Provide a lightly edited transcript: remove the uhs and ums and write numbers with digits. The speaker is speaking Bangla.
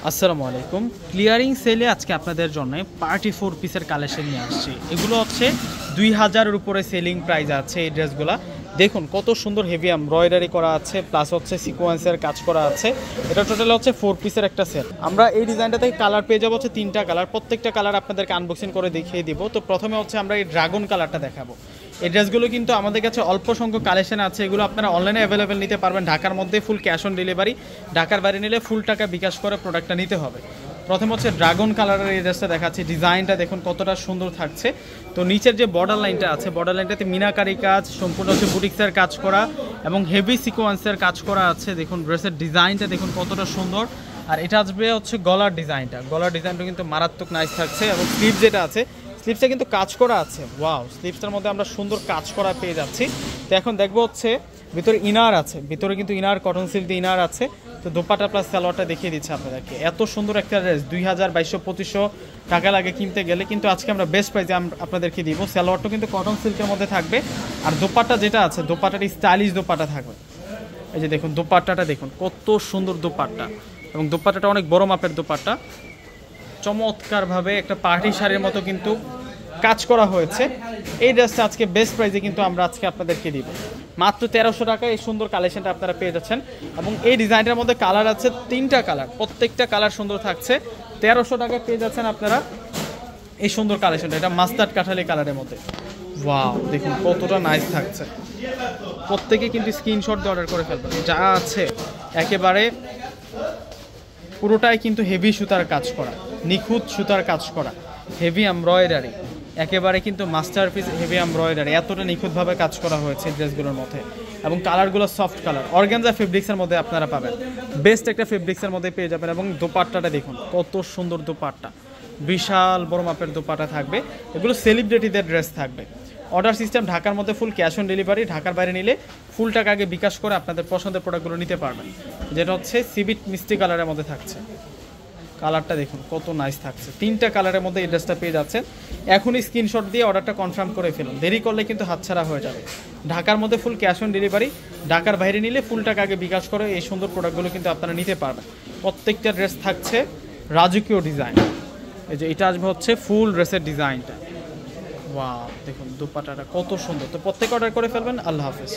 আসসালামু আলাইকুম। ক্লিয়ারিং সেলে আজকে আপনাদের জন্য পার্টি 4 পিসের কালেকশন নিয়ে আসছি। এগুলো হচ্ছে 2000 এর উপরে সেলিং প্রাইস আছে এই ড্রেসগুলো। দেখুন কত সুন্দর হেভি এমব্রয়ডারি করা আছে, প্লাস হচ্ছে সিকোয়েন্সের কাজ করা আছে। এটা টোটাল হচ্ছে 4 পিসের একটা সেট। আমরা এই ডিজাইনটা থেকে কালার পেয়ে যাবো হচ্ছে 3টা কালার। প্রত্যেকটা কালার আপনাদেরকে আনবক্সিং করে দেখিয়ে দিব। তো প্রথমে হচ্ছে আমরা এই ড্রাগন কালারটা দেখাবো। এই ড্রেসগুলো কিন্তু আমাদের কাছে অল্প সংখ্যক কালেকশন আছে। এগুলো আপনারা অনলাইনে অ্যাভেলেবেল নিতে পারবেন। ঢাকার মধ্যে ফুল ক্যাশ অন ডেলিভারি, ঢাকার বাইরে নিলে ফুল টাকা বিকাশ করে প্রোডাক্টটা নিতে হবে। প্রথম হচ্ছে ড্রাগন কালারের এই ড্রেসটা দেখাচ্ছি। ডিজাইনটা দেখুন কতটা সুন্দর থাকছে। তো নিচের যে বর্ডার লাইনটা আছে, বর্ডার লাইনটাতে মিনাকারি কাজ, সম্পূর্ণ হচ্ছে বুটিক্সের কাজ করা এবং হেভি সিকোয়েন্সের কাজ করা আছে। দেখুন ড্রেসের ডিজাইনটা দেখুন কতটা সুন্দর। আর এটা আসবে হচ্ছে গলার ডিজাইনটা। গলার ডিজাইনটা কিন্তু মারাত্মক নাইস থাকছে এবং স্লিভ যেটা আছে, স্লিভসটা কিন্তু কাজ করা আছে। ওয়াও, স্লিভসটার মধ্যে আমরা সুন্দর কাজ করা পেয়ে যাচ্ছি। তো এখন দেখবো হচ্ছে ভিতরে ইনার আছে, ভিতরে কিন্তু ইনার কটন সিল্ক দিয়ে ইনার আছে। তো দোপাটা প্লাস সালোয়ারটা দেখিয়ে দিচ্ছে আপনাদেরকে। এত সুন্দর একটা ড্রেস 2000, 2200, 2500 টাকা লাগে কিনতে গেলে, কিন্তু আজকে আমরা বেস্ট প্রাইসে আপনাদেরকে দিব। সালোয়ারটা কিন্তু কটন সিল্কের মধ্যে থাকবে। আর দোপাট্টা যেটা আছে, দোপাট্টাটা স্টাইলিশ দোপাট্টা থাকবে। এই যে দেখুন দোপাট্টাটা দেখুন কত সুন্দর দোপাট্টা, এবং দোপাট্টাটা অনেক বড় মাপের দোপাট্টা। চমৎকারভাবে একটা পার্টি শাড়ির মতো কিন্তু কাজ করা হয়েছে। এই ড্রেসটা আজকে বেস্ট প্রাইসে কিন্তু আমরা আজকে আপনাদেরকে দিব মাত্র 1300 টাকায়। এই সুন্দর কালেকশনটা আপনারা পেয়ে যাচ্ছেন। এবং এই ডিজাইনটার মধ্যে কালার আছে 3টা কালার, প্রত্যেকটা কালার সুন্দর থাকছে। 1300 টাকায় পেয়ে যাচ্ছেন আপনারা এই সুন্দর কালেকশনটা। এটা মাস্টার্ড কাঠালি কালারের মধ্যে। ওয়াও, দেখুন কতটা নাইস থাকছে। প্রত্যেকে কিন্তু স্ক্রিনশট দিয়ে অর্ডার করে ফেলবেন। যা আছে একেবারে পুরোটাই কিন্তু হেভি সুতার কাজ করা, নিখুঁত সুতার কাজ করা, হেভি এমব্রয়ডারি, একেবারে কিন্তু মাস্টারপিস হেভি এমব্রয়ডারি। এতটা নিখুঁতভাবে কাজ করা হয়েছে ড্রেসগুলোর মধ্যে। এবং কালারগুলো সফট কালার, অর্গানজা ফেব্রিক্সের মধ্যে আপনারা পাবেন। বেস্ট একটা ফেব্রিক্সের মধ্যে পেয়ে যাবেন। এবং দোপাট্টাটা দেখুন কত সুন্দর দোপাট্টা, বিশাল বড় মাপের দোপাট্টা থাকবে। এগুলো সেলিব্রিটিদের ড্রেস থাকবে। অর্ডার সিস্টেম ঢাকার মধ্যে ফুল ক্যাশ অন ডেলিভারি, ঢাকার বাইরে নিলে ফুল টাকা আগে বিকাশ করে আপনাদের পছন্দের প্রোডাক্টগুলো নিতে পারবেন। যেটা হচ্ছে সিবিট মিষ্টি কালারের মধ্যে থাকছে। কালারটা দেখুন কত নাইস থাকছে। 3টা কালারের মধ্যে এই ড্রেসটা পেয়ে যাচ্ছেন। এখনই স্ক্রিনশট দিয়ে অর্ডারটা কনফার্ম করে ফেলুন, দেরি করলে কিন্তু হাতছাড়া হয়ে যাবে। ঢাকার মধ্যে ফুল ক্যাশ অন ডেলিভারি, ঢাকার বাইরে নিলে ফুল টাকা আগে বিকাশ করে এই সুন্দর প্রোডাক্টগুলো কিন্তু আপনারা নিতে পারবেন। প্রত্যেকটা ড্রেস থাকছে রাজকীয় ডিজাইন। এই যে এটা আসবে হচ্ছে ফুল ড্রেসের ডিজাইনটা। ওয়াও, দেখুন দুপাটাটা কত সুন্দর। তো প্রত্যেকে অর্ডার করে ফেলবেন। আল্লাহ হাফেজ।